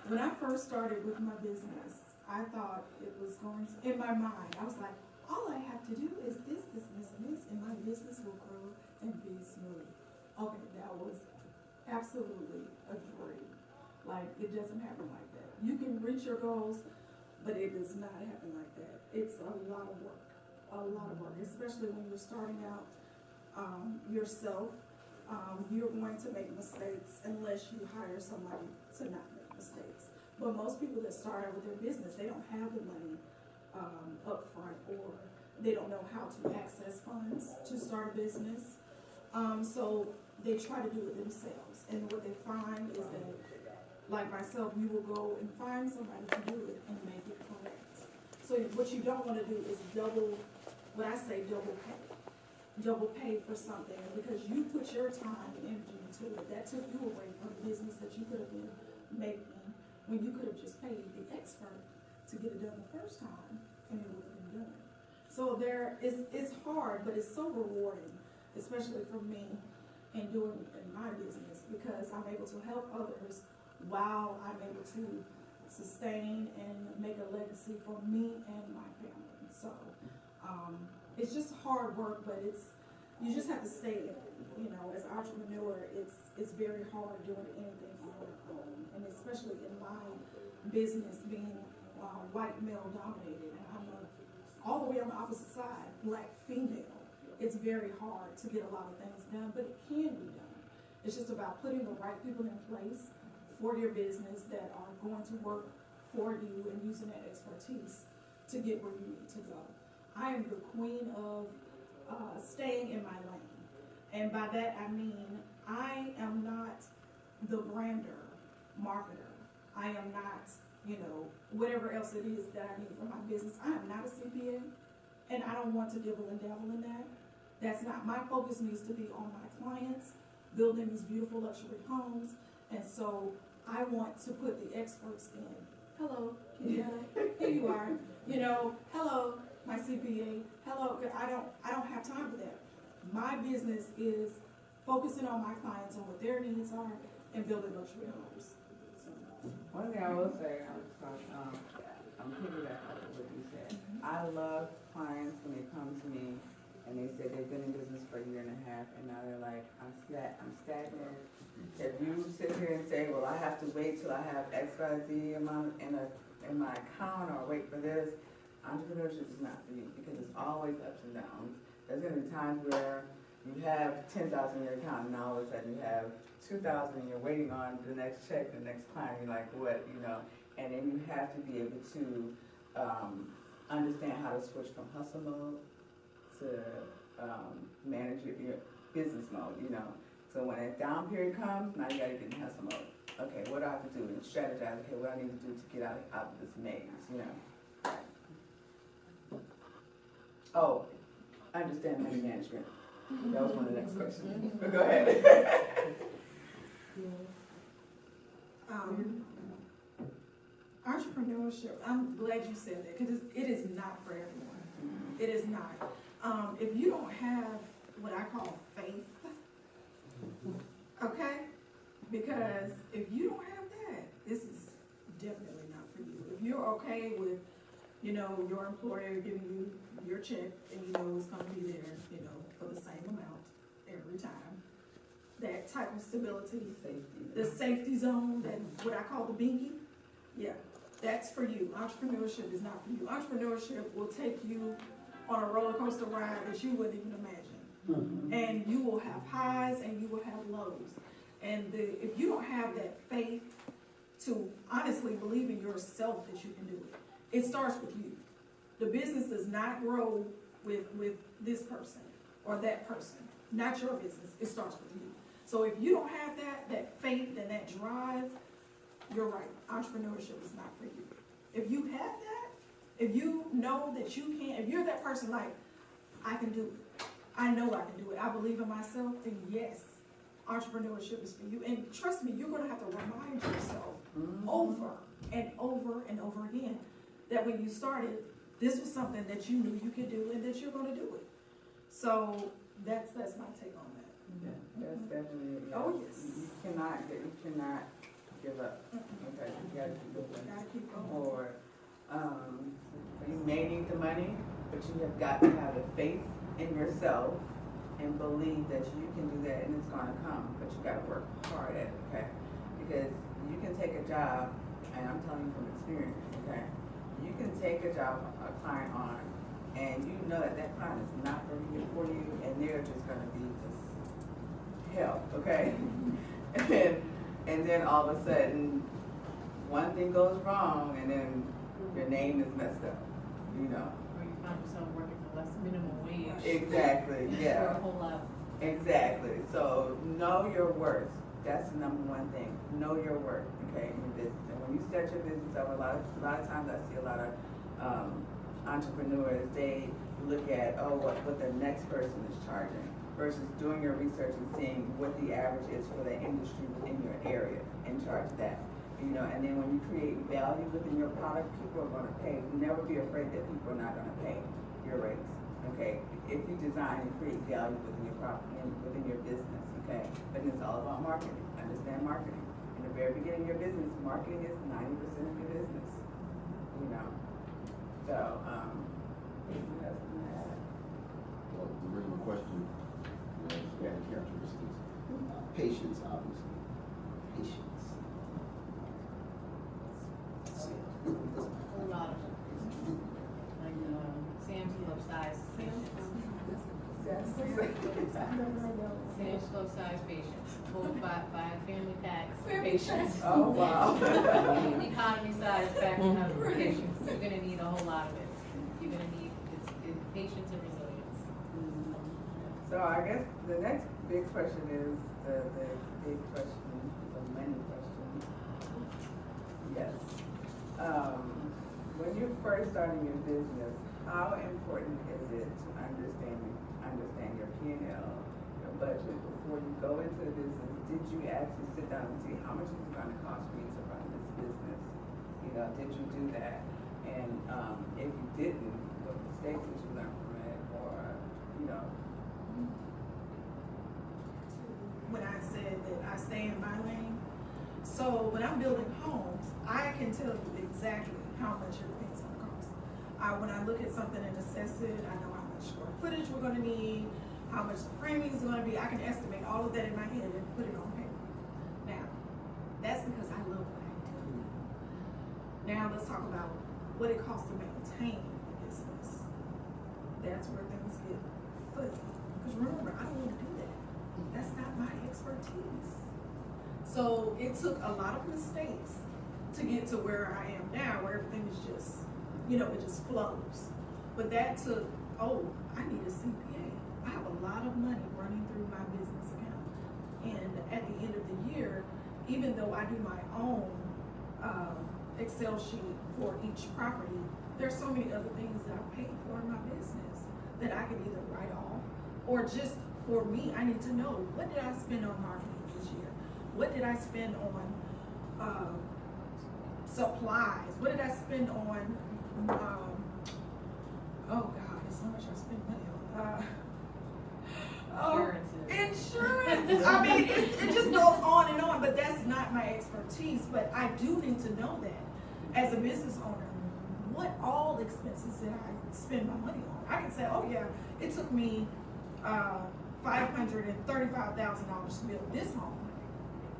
When I first started with my business, I thought it was going to, in my mind, I was like, all I have to do is this, and my business will grow and be smooth. Okay, that was absolutely a dream. Like, it doesn't happen like that. You can reach your goals, but it does not happen like that. It's a lot of work, especially when you're starting out yourself. You're going to make mistakes unless you hire somebody to not make mistakes. But most people that start out with their business, they don't have the money up front, or they don't know how to access funds to start a business. So they try to do it themselves. And what they find is that, like myself, you will go and find somebody to do it and make it correct. So what you don't want to do is double pay for something, because you put your time and energy into it. That took you away from the business that you could have been making, when you could have just paid the expert to get it done the first time, and it would have been done. So it's hard, but it's so rewarding, especially for me in doing in my business, because I'm able to help others while I'm able to sustain and make a legacy for me and my family. So it's just hard work, but you just have to stay in it. You know, as an entrepreneur, it's very hard doing anything on your own, and especially in my business being white male dominated, and I'm all the way on the opposite side, black female. It's very hard to get a lot of things done, but it can be done. It's just about putting the right people in place for your business that are going to work for you, and using that expertise to get where you need to go. I am the queen of staying in my lane. And by that I mean, I am not the brander, marketer. I am not, whatever else it is that I need for my business. I am not a CPA, and I don't want to dibble and dabble in that. That's not, my focus needs to be on my clients, building these beautiful luxury homes. And so I want to put the experts in. Hello, Kia, here you are. Hello, my CPA. Hello, I don't have time for that. My business is focusing on my clients, on what their needs are, and building luxury homes. One thing I will say, I'm piggyback off of what you said. I love clients when they come to me and they say they've been in business for a year and a half, and now they're like, I'm stagnant. If you sit here and say, well, I have to wait till I have XYZ amount in my account, or wait for this, entrepreneurship is not for you, because it's always ups and downs. There's going to be times where you have 10,000 in your account, and now all of a sudden you have 2,000, and you're waiting on the next check, the next client. You're like, what, And then you have to be able to understand how to switch from hustle mode to manage your business mode. So when a down period comes, now you got to get in hustle mode. Okay, what do I have to do? And strategize. Okay, what I need to do to get out of this maze. Oh, understand money management. That was one of the next questions. But go ahead. Entrepreneurship, I'm glad you said that, because it is not for everyone. It is not. If you don't have what I call faith, okay? Because if you don't have that, this is definitely not for you. If you're okay with, your employer giving you your check, and it's going to be there, for the same amount every time, that type of stability, the safety zone, that what I call the binky, yeah, that's for you. Entrepreneurship is not for you. Entrepreneurship will take you on a roller coaster ride that you wouldn't even imagine. And you will have highs and you will have lows. And if you don't have that faith to honestly believe in yourself that you can do it, it starts with you. The business does not grow with this person or that person. Not your business. It starts with you. So if you don't have that faith and that drive, you're right. Entrepreneurship is not for you. If you have that, if you know that you can, if you're that person like, I can do it. I know I can do it. I believe in myself, then yes, entrepreneurship is for you. And trust me, you're going to have to remind yourself over and over and over again that when you started, this was something that you knew you could do and that you're going to do it. So that's my take on that. Yeah, that's definitely. Oh yes. You cannot give up. Okay, you gotta keep moving. Gotta keep going. Or, you may need the money, but you have got to have the faith in yourself and believe that you can do that and it's gonna come, but you gotta work hard at it, okay? Because you can take a job, and I'm telling you from experience, okay? You can take a job, a client on, and you know that that client is not gonna be good for you, and they're just gonna be just hell, okay? and then all of a sudden, one thing goes wrong, and then your name is messed up, you know? Or you find yourself working for less minimum wage. Exactly, yeah. For a whole lot. Exactly. So know your worth. That's the number one thing. Know your worth, okay, in your business. And when you set your business up, a lot of times I see a lot of entrepreneurs, they look at, what the next person is charging versus doing your research and seeing what the average is for the industry in your area and charge that. You know, and then when you create value within your product, people are going to pay. Never be afraid that people are not going to pay your rates. Okay, if you design and create value within your product and within your business, okay, but it's all about marketing. Understand marketing. In the very beginning of your business, marketing is 90% of your business. You know, so that's that. Well, the original question was added characteristics. Patience, obviously. Patience. A lot of them. Like, Sam's Club size patience. Sam's Club size patience. Pulled by family packs. Patience. Oh, wow. Economy size packing up patience. You're gonna need a whole lot of it. You're gonna need it's patience and resilience. So I guess the next big question is the big question, the money question. Yes. When you're first starting your business, how important is it to understand your P&L, your budget before you go into the business? Did you actually sit down and see how much is it going to cost me to run this business? You know, did you do that? And if you didn't, what mistakes did you learn from it? Or, you know. When I said that I stay in my lane, so when I'm building homes, I can tell you exactly how much everything's gonna cost. When I look at something and assess it, I know how much square footage we're gonna need, how much the framing is gonna be. I can estimate all of that in my head and put it on paper. Now, that's because I love what I do. Now let's talk about what it costs to maintain the business. That's where things get fuzzy. Because remember, I don't want to do that. That's not my expertise. So it took a lot of mistakes to get to where I am now, where everything is just, it just flows. But that took, I need a CPA. I have a lot of money running through my business account. And at the end of the year, even though I do my own Excel sheet for each property, there's so many other things that I paid for in my business that I could either write off, or just for me, I need to know, what did I spend on marketing this year? What did I spend on supplies? What did I spend on, oh God, there's so much I spend money on. Insurance. I mean, it just goes on and on, but that's not my expertise. But I do need to know that as a business owner, what all expenses did I spend my money on? I can say, oh yeah, it took me $535,000 to build this home.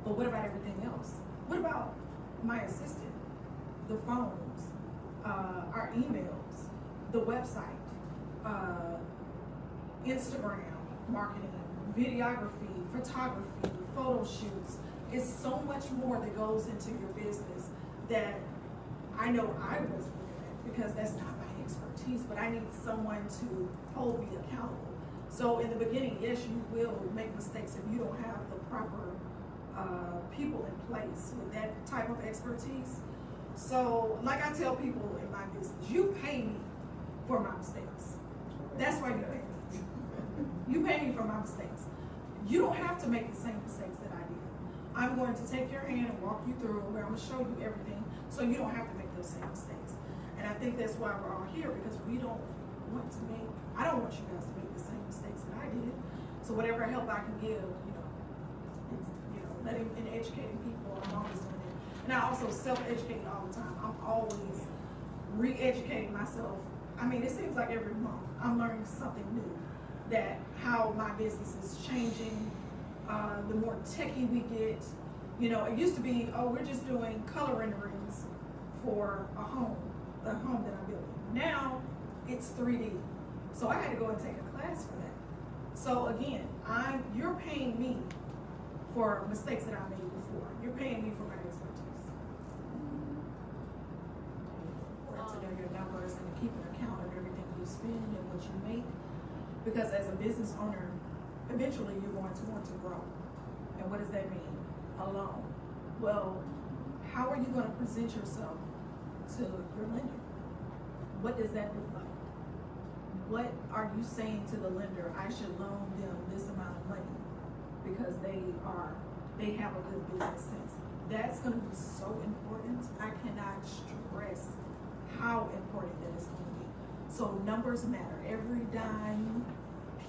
But what about everything else? What about my assistant, the phones, our emails, the website, Instagram marketing, videography, photography, photo shoots? It's so much more that goes into your business that I know I wasn't good at, because that's not my expertise, but I need someone to hold me accountable. So in the beginning, yes, you will make mistakes if you don't have the proper people in place with that type of expertise. So like I tell people in my business, you pay me for my mistakes. That's why you pay me. You pay me for my mistakes. You don't have to make the same mistakes that I did. I'm going to take your hand and walk you through where I'm going to show you everything, so you don't have to make those same mistakes. And I think that's why we're all here, because I don't want you guys to make the same mistakes that I did. So whatever help I can give, letting and educating people, I'm always doing it. And I also self-educate all the time. I'm always re-educating myself. I mean, it seems like every month I'm learning something new, that how my business is changing, the more techie we get. You know, it used to be, oh, we're just doing color renderings for a home that I'm building. Now it's 3D. So I had to go and take a class for that. So again, you're paying me for mistakes that I made before. You're paying me for my expertise. To know your numbers and to keep an account of everything you spend and what you make. Because as a business owner, eventually you're going to want to grow. And what does that mean? Alone. Well, how are you going to present yourself to your lender? What does that look like? What are you saying to the lender? I should loan them this amount of money because they have a good business sense. That's going to be so important. I cannot stress how important that is going to be. So numbers matter. Every dime,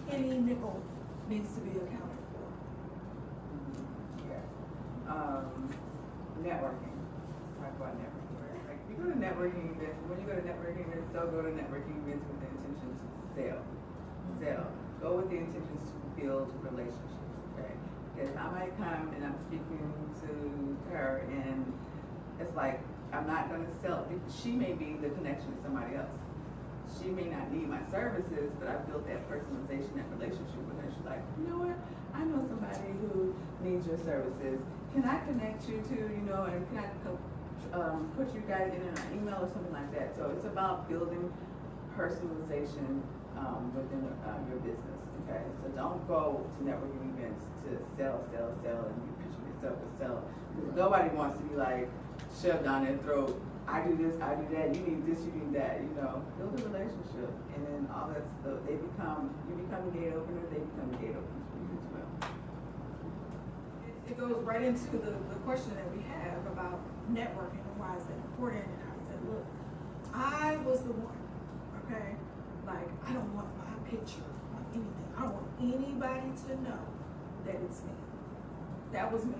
penny, nickel needs to be accounted for. Yeah. Networking. Let's talk about networking. Right? Like you go to networking events. When you go to networking events, don't go to networking events with the intention to sell. Go with the intention to build relationships. Okay. Because I might come and I'm speaking to her, and it's like I'm not going to sell. She may be the connection to somebody else. She may not need my services, but I built that personalization, that relationship with her. She's like, you know what? I know somebody who needs your services. Can I connect you to, and can I put you guys in an email or something like that? So it's about building personalization within your business. Okay, so don't go to networking events to sell, and you pitching yourself to sell. Because nobody wants to be like shoved down their throat. I do this, I do that. You need this, you need that. Build a relationship, and then all that's you become a gate opener. They become a gate opener for you as well. It goes right into the question that we have about networking and why is that important. And I said, look, I was the one. Okay, like I don't want my picture on anything. I don't want anybody to know that it's me. That was me.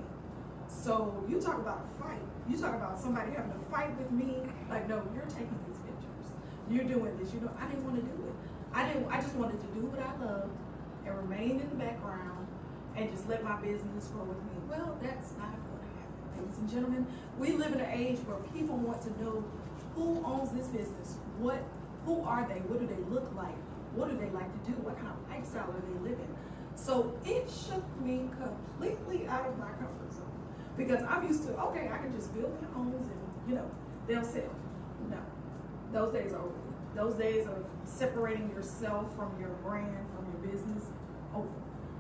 So you talk about a fight. You talk about somebody having a fight with me. Like, no, you're taking these pictures. You're doing this. I didn't want to do it. I just wanted to do what I loved and remain in the background and just let my business grow with me. Well, that's not going to happen, ladies and gentlemen. We live in an age where people want to know who owns this business. Who are they? What do they look like? What do they like to do? What kind of lifestyle are they living? So it shook me completely out of my comfort zone. Because I'm used to, okay, I can just build my homes and, they'll sell. No, those days are over. Those days of separating yourself from your brand, from your business, over.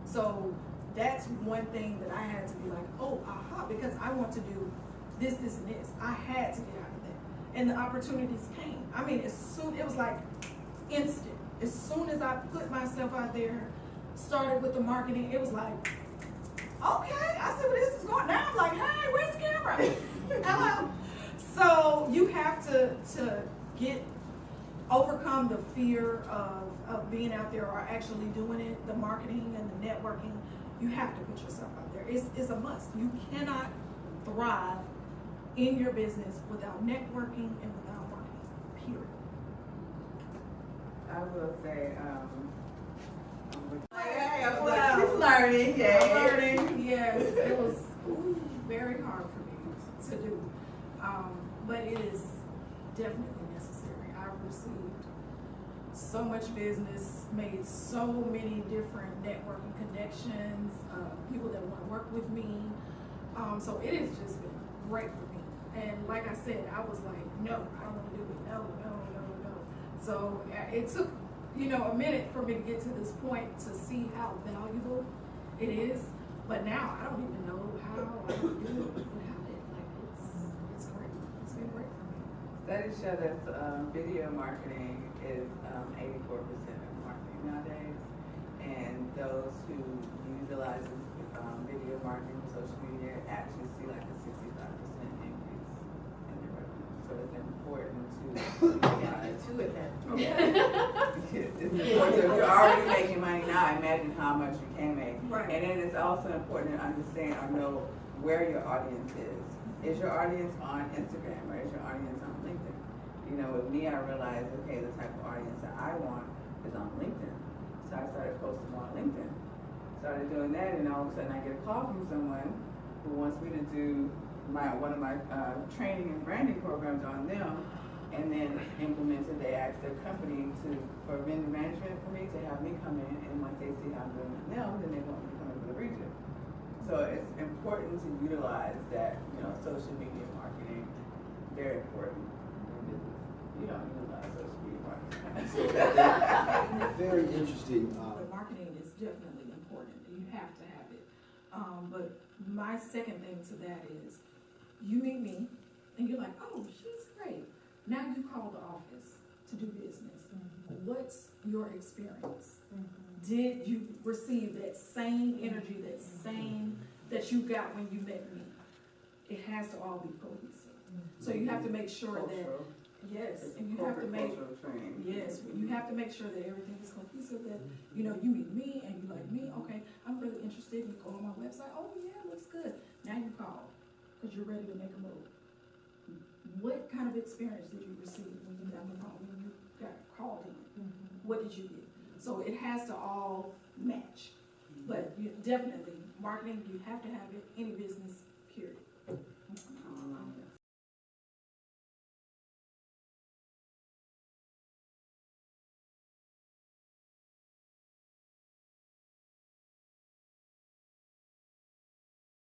So that's one thing that I had to be like, oh, aha, because I want to do this, and this. I had to get out of that. And the opportunities came. I mean, it was like instant. As soon as I put myself out there, started with the marketing, it was like, okay, I see where this is going. Now I'm like, hey, where's the camera? Hello. So you have to overcome the fear of being out there or actually doing it, the marketing and the networking. You have to put yourself out there. It's a must. You cannot thrive in your business without networking and without marketing, period. I will say, Wow. she's learning, yeah. Learning, yes. It was very hard for me to do. But it is definitely necessary. I've received so much business, made so many different networking connections, people that want to work with me. So it has just been great for me. And like I said, I was like, no, I don't want to do it. No. So it took a minute for me to get to this point to see how valuable it is. But now I don't even know how I do it without it. Like it's great. It's been great for me. Studies show that video marketing is 84% of marketing nowadays, and those who utilize video marketing, social media, actually see like a 65% increase in their revenue. So it's important to utilize. To it then. It's important. If you're already making money now, imagine how much you can make. Right. And then it's also important to understand or know where your audience is. Is your audience on Instagram or is your audience on LinkedIn? You know, with me, I realized, okay, the type of audience that I want is on LinkedIn. So I started posting more on LinkedIn. Started doing that, and all of a sudden I get a call from someone who wants me to do one of my training and branding programs on them, and then implemented. They asked their company for vendor management for me to have me come in, and once they see how I'm doing with them, then they want me to come in for the region. So it's important to utilize that, you know, social media marketing, very important in business. You don't utilize social media marketing. So that's very interesting. But marketing is definitely important. You have to have it. But my second thing to that is, you meet me, and you're like, oh, she's great. Now you call the office to do business. What's your experience? Did you receive that same energy, that you got when you met me? It has to all be cohesive. So you have to make sure that, yes, and you have to make, yes, you have to make sure that everything is cohesive, that, you know, you meet me and you like me, okay, I'm really interested, you go on my website, oh yeah, looks good. Now you call, because you're ready to make a move. What kind of experience did you receive when you got the phone, when you got called in? What did you get? So it has to all match. But you definitely, marketing, you have to have it, any business, period.